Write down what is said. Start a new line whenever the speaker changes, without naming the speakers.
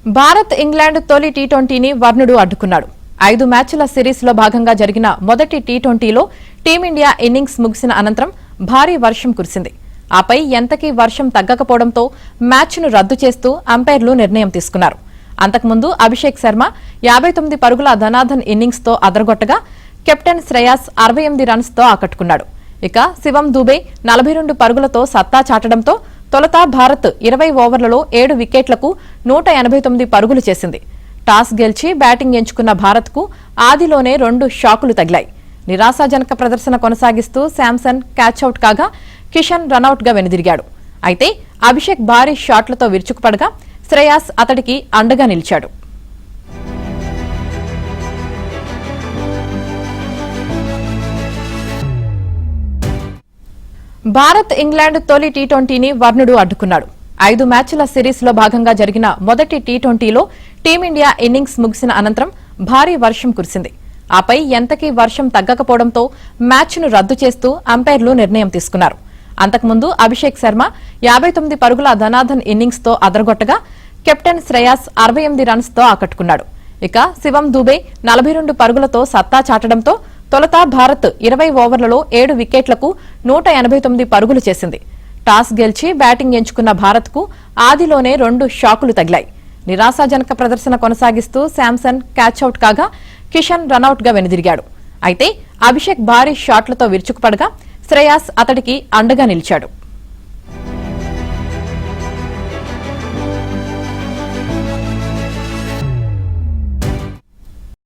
Bharat England తొలి టీ20ని వర్ణుడు అడ్డుకున్నాడు. 5 మ్యాచ్ల సిరీస్లో భాగంగా జరిగిన మొదటి టీ20లో టీమిండియా ఇన్నింగ్స్ ముగిసిన అనంతరం భారీ వర్షం కురిసింది. ఆపై ఎంతకీ వర్షం తగ్గకపోవడంతో మ్యాచ్ను రద్దు చేస్తూ అంపైర్లు నిర్ణయం తీసుకున్నారు. అంతకుముందు అభిషేక్ శర్మ 59 పరుగుల ధనాధన్ ఇన్నింగ్స్తో అదరగొట్టగా కెప్టెన్ శ్రేయాస్ 68 రన్స్తో ఆకట్టుకున్నాడు. ఇక శివం దూబే 42 పరుగులతో సత్తా చాటడంతో తొలుత భారత్ 20 ఓవర్లలో 7 వికెట్లకు 189 పరుగులు చేసింది. టాస్ గెలిచి బ్యాటింగ్ ఎంచుకున్న భారత్కు ఆదిలోనే 2 షాకులు తగిలాయి. నిరాశాజనక ప్రదర్శన కొనసాగిస్తూ శాంసన్ క్యాచ్అవుట్ కాగా కిషన్ రనౌట్గా వెనుదిరిగాడు. అయితే అభిషేక్ భారీ షాట్లతో విరుచుకుపడగా శ్రేయాస్ అతడికి అండగా నిలిచాడు. భారత్ ఇంగ్లాండ్ తొలి టీ20ని వర్ణుడు అడ్డుకున్నాడు. 5 మ్యాచ్ల సిరీస్లో భాగంగా జరిగిన మొదటి టీ20లో టీమిండియా ఇన్నింగ్స్ ముగిసిన అనంతరం భారీ వర్షం కురిసింది. ఆపై ఎంతకీ వర్షం తగ్గకపోవడంతో మ్యాచ్ను రద్దు చేస్తూ అంపైర్లు నిర్ణయం తీసుకున్నారు. అంతకుముందు అభిషేక్ శర్మ 59 పరుగుల ధనాధన్ ఇన్నింగ్స్తో అదరగొట్టగా కెప్టెన్ శ్రేయాస్ 68 రన్స్తో ఆకట్టుకున్నాడు. ఇక శివం దూబే 42 పరుగులతో సత్తా చాటడంతో తొలుత భారత్ 20 ఓవర్లలో 7 వికెట్లకు 189 పరుగులు చేసింది. టాస్ గెలిచి బ్యాటింగ్ ఎంచుకున్న భారత్కు ఆదిలోనే 2 షాకులు తగిలాయి. నిరాశాజనక ప్రదర్శన కొనసాగిస్తూ శాంసన్ క్యాచ్అవుట్ కాగా కిషన్ రనౌట్గా వెనుదిరిగాడు. అయితే అభిషేక్ భారీ షాట్లతో విరుచుకుపడగా శ్రేయాస్ అతడికి అండగా నిలిచాడు.